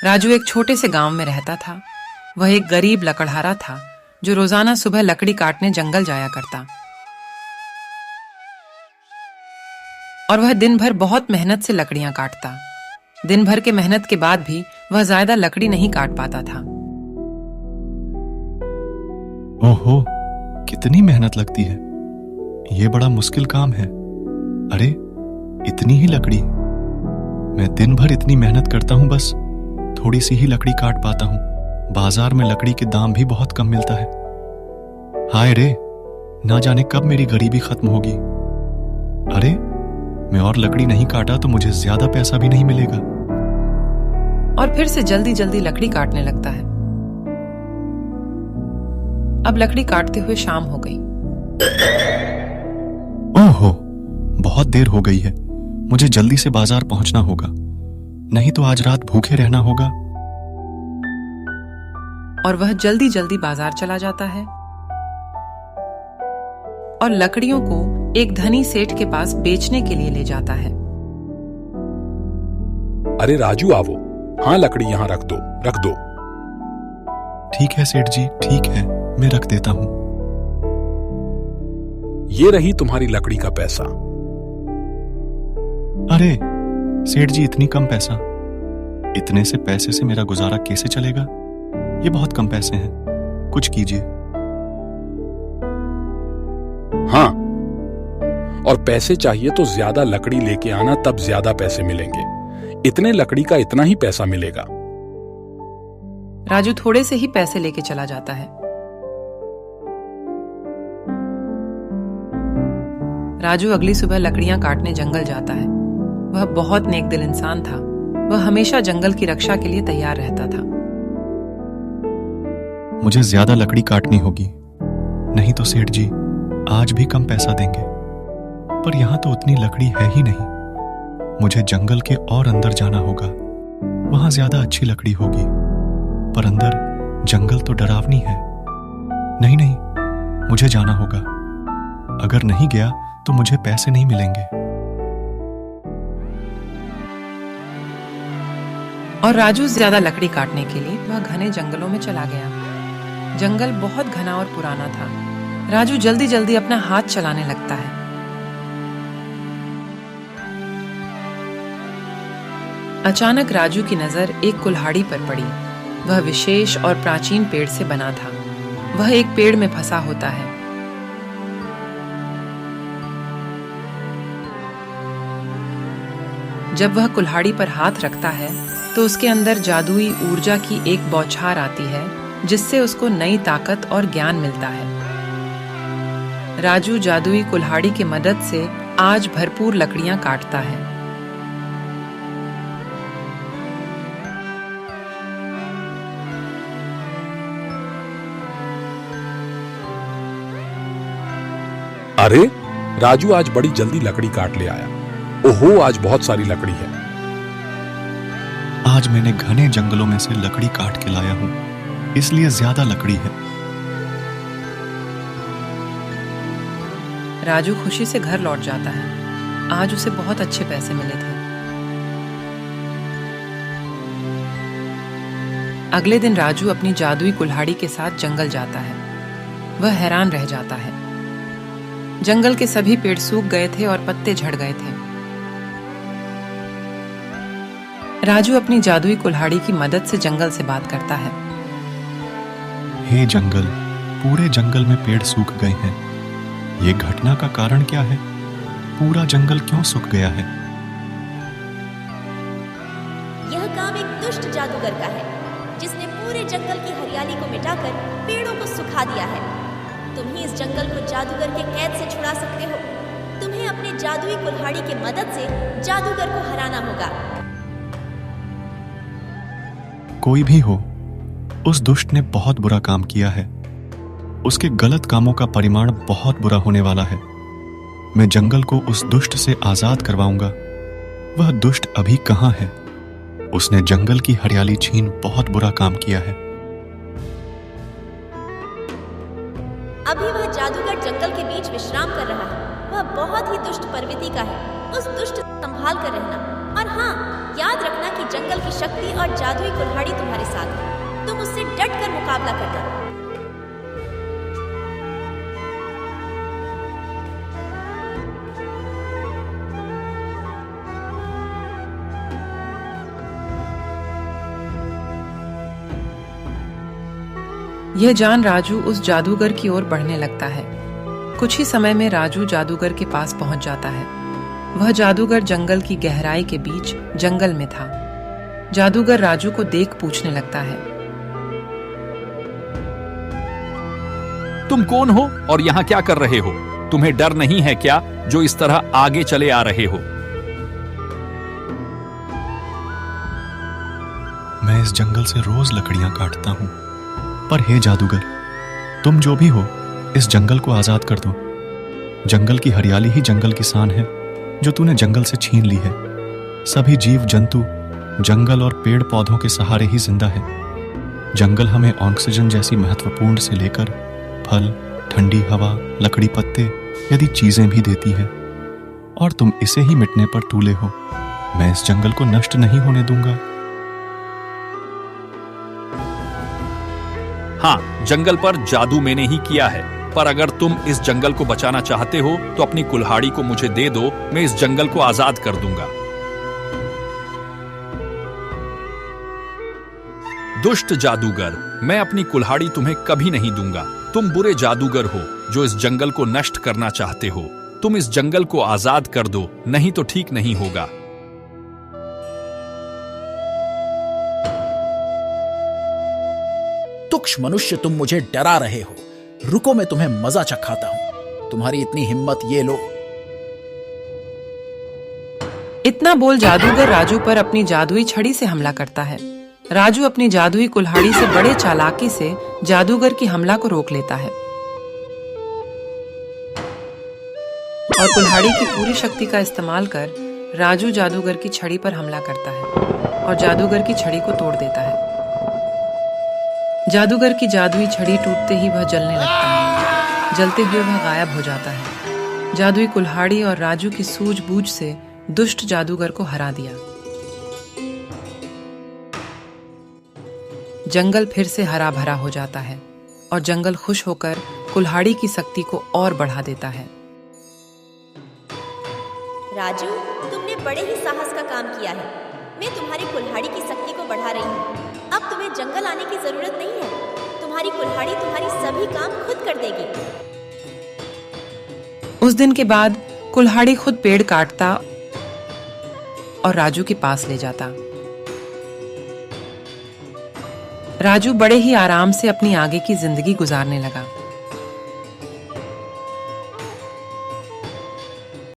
राजू एक छोटे से गांव में रहता था। वह एक गरीब लकड़हारा था जो रोजाना सुबह लकड़ी काटने जंगल जाया करता। और वह दिन भर बहुत मेहनत से लकड़ियां काटता। दिन भर के मेहनत के बाद भी वह ज्यादा लकड़ी नहीं काट पाता था। ओहो, कितनी मेहनत लगती है। ये बड़ा मुश्किल काम है। अरे, इतनी ही लकड़ी। मैं दिन भर इतनी मेहनत करता हूं, बस थोड़ी सी ही लकड़ी काट पाता हूं। बाजार में लकड़ी के दाम भी बहुत कम मिलता है। हाय रे, ना जाने कब मेरी गरीबी खत्म होगी। अरे, मैं और लकड़ी नहीं काटा तो मुझे ज्यादा पैसा भी नहीं मिलेगा। और फिर से जल्दी जल्दी लकड़ी काटने लगता है। अब लकड़ी काटते हुए शाम हो गई। ओहो, बहुत देर हो गई है। मुझे जल्दी से बाजार पहुंचना होगा, नहीं तो आज रात भूखे रहना होगा। और वह जल्दी जल्दी बाजार चला जाता है और लकड़ियों को एक धनी सेठ के पास बेचने के लिए ले जाता है। अरे राजू, आवो। हाँ, लकड़ी यहां रख दो, रख दो। ठीक है सेठ जी, ठीक है, मैं रख देता हूं। ये रही तुम्हारी लकड़ी का पैसा। अरे सेठ जी, इतनी कम पैसा? इतने से पैसे से मेरा गुजारा कैसे चलेगा? ये बहुत कम पैसे हैं, कुछ कीजिए। हाँ, और पैसे चाहिए तो ज्यादा लकड़ी लेके आना, तब ज्यादा पैसे मिलेंगे। इतने लकड़ी का इतना ही पैसा मिलेगा। राजू थोड़े से ही पैसे लेके चला जाता है। राजू अगली सुबह लकड़ियां काटने जंगल जाता है। वह बहुत नेक दिल इंसान था। वह हमेशा जंगल की रक्षा के लिए तैयार रहता था। मुझे ज्यादा लकड़ी काटनी होगी, नहीं तो सेठ जी आज भी कम पैसा देंगे। पर यहां तो उतनी लकड़ी है ही नहीं। मुझे जंगल के और अंदर जाना होगा, वहां ज्यादा अच्छी लकड़ी होगी। पर अंदर जंगल तो डरावनी है। नहीं नहीं, मुझे जाना होगा। अगर नहीं गया तो मुझे पैसे नहीं मिलेंगे। और राजू ज्यादा लकड़ी काटने के लिए वह घने जंगलों में चला गया। जंगल बहुत घना और पुराना था। राजू जल्दी जल्दी अपना हाथ चलाने लगता है। अचानक राजू की नजर एक कुल्हाड़ी पर पड़ी। वह विशेष और प्राचीन पेड़ से बना था। वह एक पेड़ में फंसा होता है। जब वह कुल्हाड़ी पर हाथ रखता है तो उसके अंदर जादुई ऊर्जा की एक बौछार आती है, जिससे उसको नई ताकत और ज्ञान मिलता है। राजू जादुई कुल्हाड़ी की मदद से आज भरपूर लकड़ियां काटता है। अरे, राजू आज बड़ी जल्दी लकड़ी काट ले आया। ओहो, आज बहुत सारी लकड़ी है। आज मैंने घने जंगलों में से लकड़ी काट के लाया हूं, इसलिए ज्यादा लकड़ी है। राजू खुशी से घर लौट जाता है। आज उसे बहुत अच्छे पैसे मिले थे। अगले दिन राजू अपनी जादुई कुल्हाड़ी के साथ जंगल जाता है। वह हैरान रह जाता है। जंगल के सभी पेड़ सूख गए थे और पत्ते झड़ गए थे। राजू अपनी जादुई कुल्हाड़ी की मदद से जंगल से बात करता है। हे जंगल, पूरे जंगल में पेड़ सूख गए हैं। ये घटना का कारण क्या है? पूरा जंगल क्यों सूख गया है? यह काम एक दुष्ट जादूगर का है, जिसने पूरे जंगल की हरियाली को मिटाकर पेड़ों को सुखा दिया है। तुम ही इस जंगल को जादूगर के कैद से छुड़ा सकते हो। तुम्हें अपने जादुई कुल्हाड़ी की मदद से जादूगर को हराना होगा। कोई भी हो, उस दुष्ट ने बहुत बुरा काम किया है। उसके गलत कामों का परिणाम बहुत बुरा होने वाला है। मैं जंगल को उस दुष्ट से आजाद करवाऊंगा। वह दुष्ट अभी कहां है? उसने जंगल की हरियाली छीन बहुत बुरा काम किया है। अभी वह जादूगर जंगल के बीच विश्राम कर रहा है। वह बहुत ही दुष्ट प्रवृत्ति का है। उस दुष्ट से संभाल कर रहना और हाँ, याद रखना कि जंगल की शक्ति और जादुई कुल्हाड़ी तुम्हारे साथ है। तुम उससे डट कर मुकाबला करना। यह जान राजू उस जादूगर की ओर बढ़ने लगता है। कुछ ही समय में राजू जादूगर के पास पहुंच जाता है। वह जादूगर जंगल की गहराई के बीच जंगल में था। जादूगर राजू को देख पूछने लगता है, तुम कौन हो और यहाँ क्या कर रहे हो? तुम्हें डर नहीं है क्या जो इस तरह आगे चले आ रहे हो? मैं इस जंगल से रोज लकड़ियां काटता हूं, पर हे जादूगर, तुम जो भी हो, इस जंगल को आजाद कर दो। जंगल की हरियाली ही जंगल की शान है, जो तूने जंगल से छीन ली है। सभी जीव जंतु जंगल और पेड़ पौधों के सहारे ही जिंदा है। जंगल हमें ऑक्सीजन जैसी महत्वपूर्ण से लेकर फल, ठंडी हवा, लकड़ी पत्ते यदि चीजें भी देती है, और तुम इसे ही मिटने पर तुले हो। मैं इस जंगल को नष्ट नहीं होने दूंगा। हाँ, जंगल पर जादू मैंने ही किया है, पर अगर तुम इस जंगल को बचाना चाहते हो तो अपनी कुल्हाड़ी को मुझे दे दो। मैं इस जंगल को आजाद कर दूंगा। दुष्ट जादूगर, मैं अपनी कुल्हाड़ी तुम्हें कभी नहीं दूंगा। तुम बुरे जादूगर हो जो इस जंगल को नष्ट करना चाहते हो। तुम इस जंगल को आजाद कर दो, नहीं तो ठीक नहीं होगा। तुक्ष मनुष्य, तुम मुझे डरा रहे हो। रुको, मैं तुम्हें मजा चखाता हूं। तुम्हारी इतनी हिम्मत, ये लो। इतना बोल जादूगर राजू पर अपनी जादुई छड़ी से हमला करता है। राजू अपनी जादुई कुल्हाड़ी से बड़े चालाकी से जादूगर की हमला को रोक लेता है और कुल्हाड़ी की पूरी शक्ति का इस्तेमाल कर राजू जादूगर की छड़ी पर हमला करता है और जादूगर की छड़ी को तोड़ देता है। जादूगर की जादुई छड़ी टूटते ही वह जलने लगता है। जलते हुए वह गायब हो जाता है। जादुई कुल्हाड़ी और राजू की सूझबूझ से दुष्ट जादूगर को हरा दिया। जंगल फिर से हरा भरा हो जाता है और जंगल खुश होकर कुल्हाड़ी की शक्ति को और बढ़ा देता है। राजू, तुमने बड़े ही साहस का काम किया है। मैं तुम्हारी कुल्हाड़ी की शक्ति को बढ़ा रही हूँ। अब तुम्हें जंगल आने की जरूरत नहीं है। तुम्हारी कुल्हाड़ी तुम्हारी सभी काम खुद कर देगी। उस दिन के बाद कुल्हाड़ी खुद पेड़ काटता और राजू के पास ले जाता। राजू बड़े ही आराम से अपनी आगे की जिंदगी गुजारने लगा।